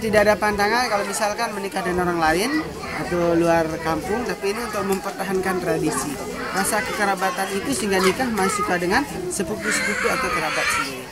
tidak ada pantangan kalau misalkan menikah dengan orang lain atau luar kampung, tapi ini untuk mempertahankan tradisi. Rasa kekerabatan itu sehingga nikah masih suka dengan sepupu-sepupu atau kerabat sendiri.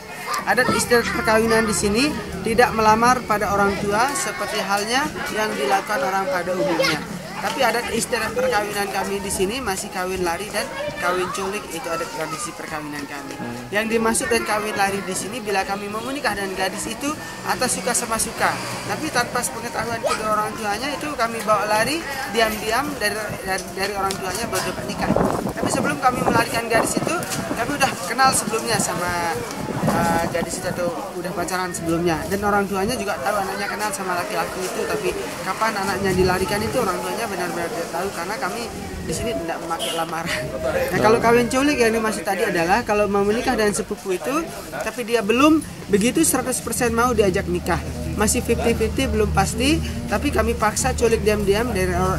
Adat istiadat perkawinan di sini tidak melamar pada orang tua seperti halnya yang dilakukan orang pada umumnya. Tapi adat istiadat perkawinan kami di sini masih kawin lari dan kawin culik, itu adat tradisi perkawinan kami. Yang dimaksud dan kawin lari di sini bila kami mau menikah dengan gadis itu atas suka sama suka. Tapi tanpa pengetahuan kedua orang tuanya itu kami bawa lari diam-diam dari orang tuanya baru dapat nikah. Tapi sebelum kami melarikan gadis itu, kami udah kenal sebelumnya sama gadis itu atau udah pacaran sebelumnya, dan orang tuanya juga tahu anaknya kenal sama laki-laki itu, tapi kapan anaknya dilarikan itu orang tuanya benar-benar tidak tahu karena kami di sini tidak memakai lamaran. Nah, kalau kawin culik yang dimaksud tadi adalah kalau mau menikah dengan sepupu itu tapi dia belum begitu 100% mau diajak nikah, masih 50-50 belum pasti, tapi kami paksa culik diam-diam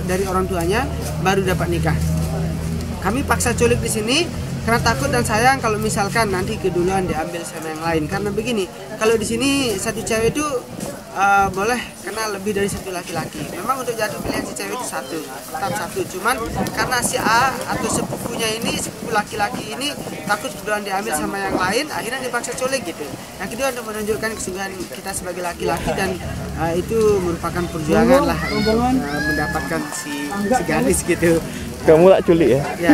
dari orang tuanya baru dapat nikah. Kami paksa culik di sini karena takut dan sayang kalau misalkan nanti keduluan diambil sama yang lain. Karena begini, kalau di sini satu cewek itu boleh kenal lebih dari satu laki-laki. Memang untuk jatuh pilihan si cewek itu tetap satu. Cuman karena si A atau sepupunya ini, sepupu laki-laki ini takut keduluan diambil sama yang lain, akhirnya dipaksa culik gitu. Yang kedua untuk menunjukkan kesungguhan kita sebagai laki-laki, dan itu merupakan perjuangan lah untuk mendapatkan si gadis gitu. Kamu tak culik ya? Ya.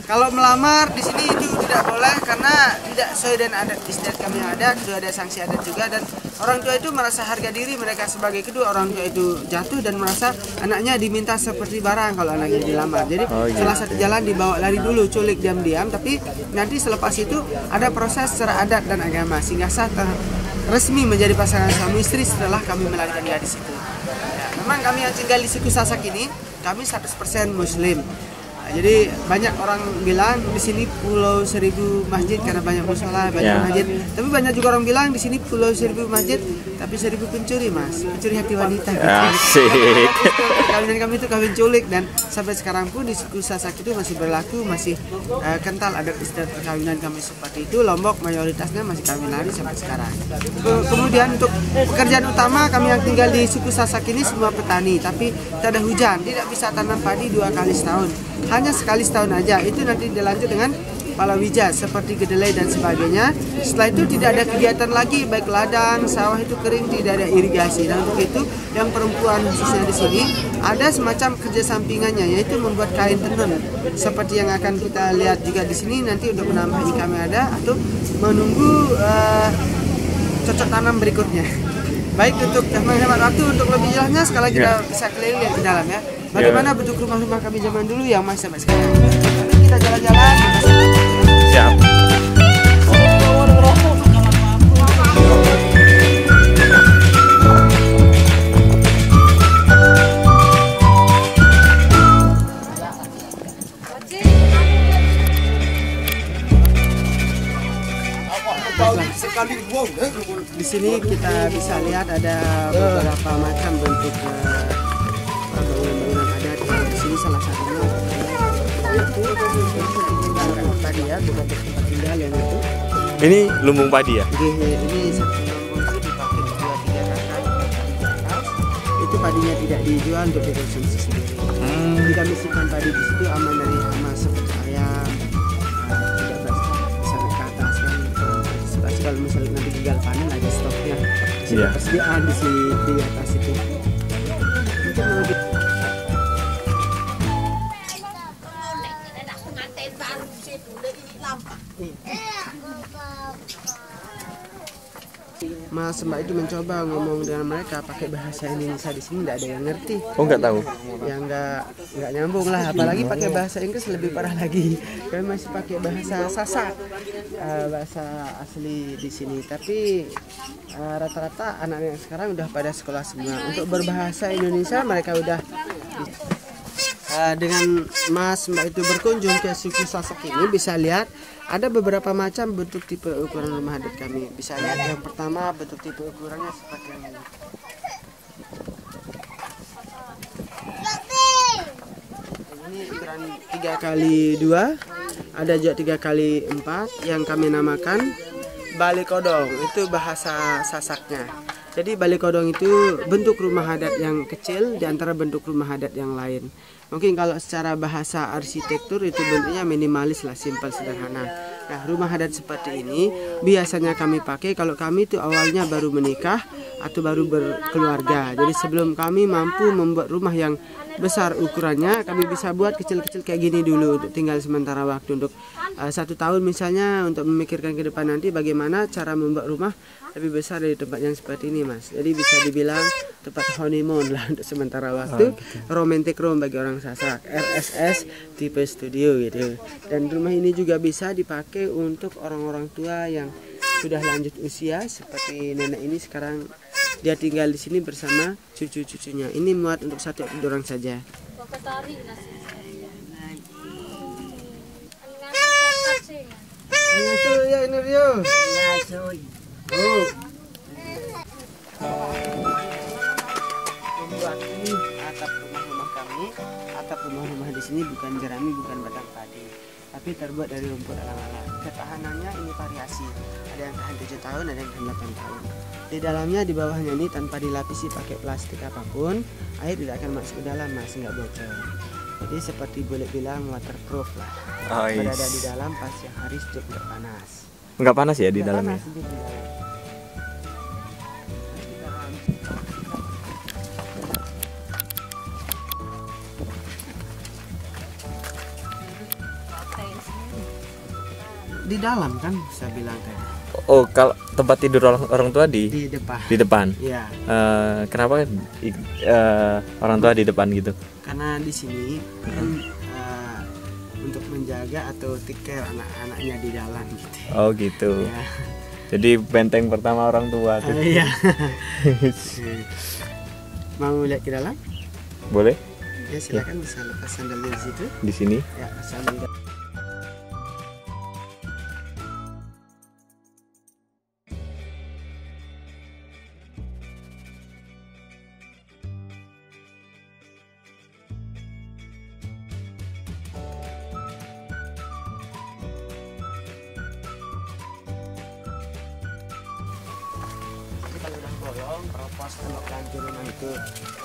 Kalau melamar di sini itu tidak boleh karena tidak sesuai dengan adat istiadat kami yang ada. Kedua ada sanksi adat juga, dan orang tua itu merasa harga diri mereka sebagai kedua orang tua itu jatuh dan merasa anaknya diminta seperti barang kalau anaknya dilamar. Jadi salah satu jalan dibawa lari dulu culik diam-diam, tapi nanti selepas itu ada proses secara adat dan agama sehingga sah resmi menjadi pasangan suami istri setelah kami melarikan gadis itu. Ya, memang kami yang tinggal di suku Sasak ini kami 100% Muslim. Jadi banyak orang bilang di sini Pulau Seribu Masjid karena banyak mushola, banyak masjid. Tapi banyak juga orang bilang di sini Pulau Seribu Masjid tapi 1000 pencuri, Mas. Pencuri hati wanita. Asik. Kawinan kami itu kawin culik, dan sampai sekarang pun di suku Sasak itu masih berlaku, masih kental adat istiadat perkawinan kami seperti itu. Lombok mayoritasnya masih kawin lari sampai sekarang. Kemudian untuk pekerjaan utama kami yang tinggal di suku Sasak ini semua petani, tapi tidak ada hujan, tidak bisa tanam padi 2 kali setahun. Hanya sekali setahun aja, itu nanti dilanjut dengan palawija seperti kedelai dan sebagainya. Setelah itu tidak ada kegiatan lagi, baik ladang, sawah itu kering, tidak ada irigasi. Dan untuk itu yang perempuan khususnya di sini ada semacam kerja sampingannya, yaitu membuat kain tenun seperti yang akan kita lihat juga di sini nanti untuk menambah income yang ada atau menunggu cocok tanam berikutnya. Baik, untuk menghemat waktu untuk lebih jelasnya sekali kita bisa keliling lihat ke dalam ya. Bagaimana bentuk rumah-rumah kami zaman dulu yang masih sampai sekarang. Nanti kita jalan-jalan. Siap. Di sini kita bisa lihat ada beberapa macam bentuk bangunan adat. Di sini salah satunya itu tadi ya, tempat tinggal yang itu. Ini lumbung padi ya? Ini satu lumbung itu dipakai 2-3 kakak. Itu padinya tidak dijual untuk dikonsumsi sendiri. Jika simpan padi di situ aman dari hama seperti ayam, tidak bisa ke atas kan. Kalau misalnya nanti gagal panen ada stoknya, sudah persediaan di atas itu. Mas Mbak itu mencoba ngomong dengan mereka pakai bahasa Indonesia, di sini tidak ada yang ngerti. Oh, nggak tahu? Ya nggak nyambung lah, apalagi pakai bahasa Inggris lebih parah lagi. Kami masih pakai bahasa Sasak, bahasa asli di sini. Tapi rata-rata anak-anak sekarang udah pada sekolah semua. Untuk berbahasa Indonesia mereka udah. Dengan Mas Mbak itu berkunjung ke suku Sasak ini bisa lihat ada beberapa macam bentuk tipe ukuran rumah adat kami. Bisa lihat yang pertama bentuk tipe ukurannya seperti ini. Ini ukuran 3x2, ada juga 3x4 yang kami namakan Bali Kodong. Itu bahasa Sasaknya. Jadi Bale Kodong itu bentuk rumah adat yang kecil di antara bentuk rumah adat yang lain. Mungkin kalau secara bahasa arsitektur itu bentuknya minimalis lah, simpel, sederhana. Nah, rumah adat seperti ini biasanya kami pakai kalau kami itu awalnya baru menikah atau baru berkeluarga. Jadi sebelum kami mampu membuat rumah yang besar ukurannya, kami bisa buat kecil-kecil kayak gini dulu untuk tinggal sementara waktu untuk 1 tahun misalnya, untuk memikirkan ke depan nanti bagaimana cara membuat rumah lebih besar dari tempat yang seperti ini, Mas. Jadi bisa dibilang tempat honeymoon lah untuk sementara waktu, romantic room bagi orang Sasak, RSS tipe studio gitu. Dan rumah ini juga bisa dipakai untuk orang-orang tua yang sudah lanjut usia seperti nenek ini. Sekarang dia tinggal di sini bersama cucu-cucunya. Ini muat untuk 1 orang saja. Ya ini Rio. Oh. Membuat ini atap rumah-rumah kami. Atap rumah-rumah di sini bukan jerami, bukan batang padi, tapi terbuat dari rumput alang-alang. Ketahanannya ini variasi. Ada yang tahan 7 tahun, ada yang tahan 8 tahun. Di dalamnya, di bawahnya ini tanpa dilapisi pakai plastik apapun, air tidak akan masuk ke dalam, Mas, nggak bocor. Jadi seperti boleh bilang waterproof lah. Berada di dalam pas siang hari sejuk, nggak panas. Nggak panas ya di dalamnya? Panas, di dalam. Di dalam kan saya bilang tadi. Oh, kalau tempat tidur orang tua di depan. Di depan. Iya. Kenapa orang tua di depan gitu? Karena di sini kan untuk menjaga atau take care anak-anaknya di dalam gitu. Oh gitu. Ya. Jadi benteng pertama orang tua tuh. Iya. Mau lihat ke dalam? Boleh? Ya silakan, bisa lepas sandal di situ. Di sini. Ya, sandal. Keropos tembok lantai rumah itu.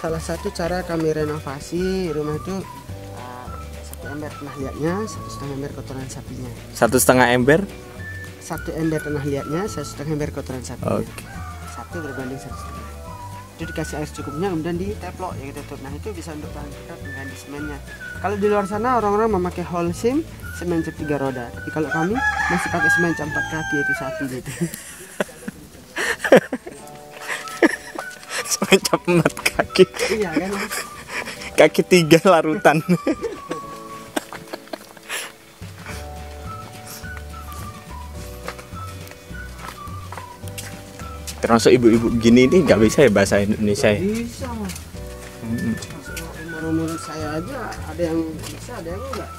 Salah satu cara kami renovasi rumah itu, 1 ember tanah liatnya, 1,5 ember kotoran sapinya. 1,5 ember? 1 ember tanah liatnya, 1,5 ember kotoran sapinya. Oke. 1 berbanding 1,5. Itu dikasih air secukupnya, kemudian diteplok ya, kita tutup. Nah itu bisa untuk bahan kita mengganti semennya. Kalau di luar sana orang-orang memakai Holcim semen cap 3 roda, tapi kalau kami masih pakai semen cap 4 kaki, itu sapi gitu. Cap 4 kaki. Iya kan? Kaki 3 larutan. Termasuk ibu-ibu gini ini nggak bisa ya bahasa Indonesia ya? Bisa. Umur saya aja ada yang bisa, ada yang enggak.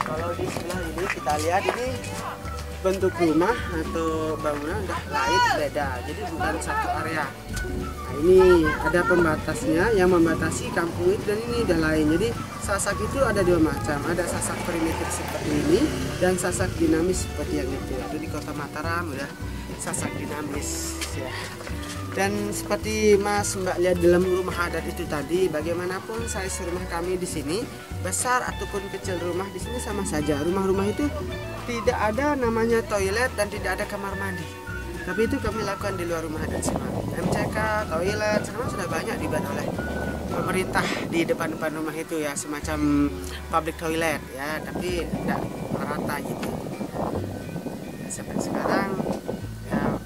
Kalau di sebelah ini kita lihat, ini bentuk rumah atau bangunan udah lain, beda. Jadi bukan satu area. Nah, ini ada pembatasnya yang membatasi kampung itu, dan ini udah lain. Jadi sasak itu ada 2 macam. Ada sasak primitif seperti ini dan sasak dinamis seperti yang itu. Itu di Kota Mataram udah sasak dinamis ya. Dan seperti Mas Mbak lihat dalam rumah adat itu tadi, bagaimanapun size rumah kami di sini, besar ataupun kecil rumah di sini sama saja. Rumah-rumah itu tidak ada namanya toilet dan tidak ada kamar mandi. Tapi itu kami lakukan di luar rumah adat semua. MCK, toilet, semua sudah banyak dibuat oleh pemerintah di depan-depan rumah itu ya, semacam public toilet ya, tapi tidak merata gitu. Sampai sekarang ya,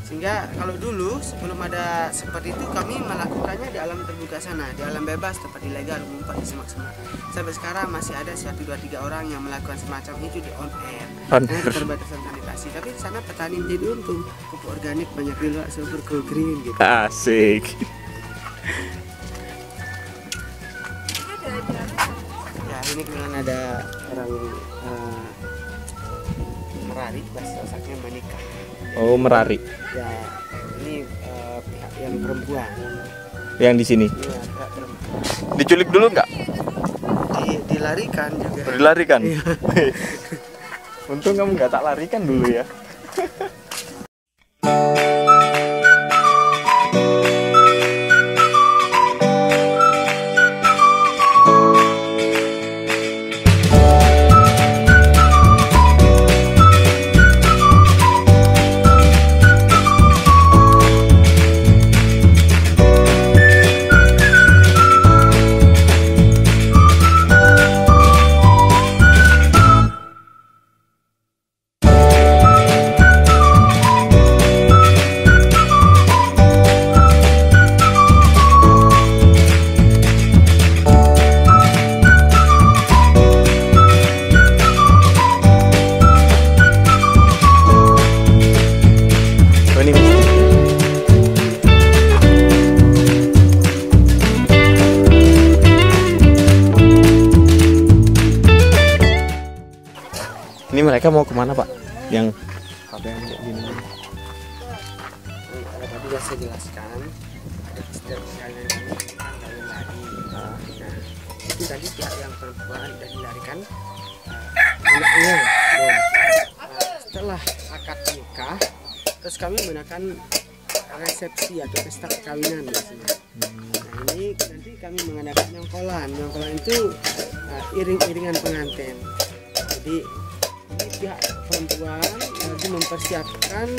sehingga kalau dulu sebelum ada seperti itu kami melakukannya di alam terbuka sana, di alam bebas, tempat ilegal, ngumpet di semak-semak. Sampai sekarang masih ada 1, 2, 3 orang yang melakukan semacam itu di on air. Karena keterbatasan sanitasi. Tapi di sana petani menjadi untung, pupuk organik banyak di luar, super go green gitu. Asik. Ya ini kebetulan ada orang Merari, bahasa Sasaknya menikah. Oh, Merari. Ya ini pihak yang perempuan. Yang di sini. Iya, pihak perempuan. Diculik dulu nggak? Di dilarikan juga. Dilarikan. Iya. Untung kamu nggak tak larikan dulu ya. Ini mereka mau kemana Pak? Yang apa yang kayak gini? Tadi sudah saya jelaskan, ada setiap kalian lari. Nah, itu tadi pihak yang perempuan sudah dilarikan anaknya. Setelah akad nikah, terus kami menggunakan resepsi atau pesta perkawinan biasanya. Nah, ini nanti kami mengadakan nyongkolan. Nyongkolan itu iring-iringan pengantin. Jadi ini pihak perempuan lagi mempersiapkan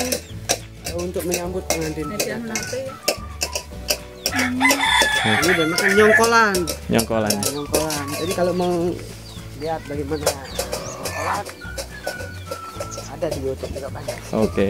untuk menyambut pengantin kita. Ini dinamakan nyongkolan. Nyongkolan. Nah, nyongkolan. Jadi kalau mau lihat bagaimana nyongkolan, ada di YouTube juga banyak. Oke.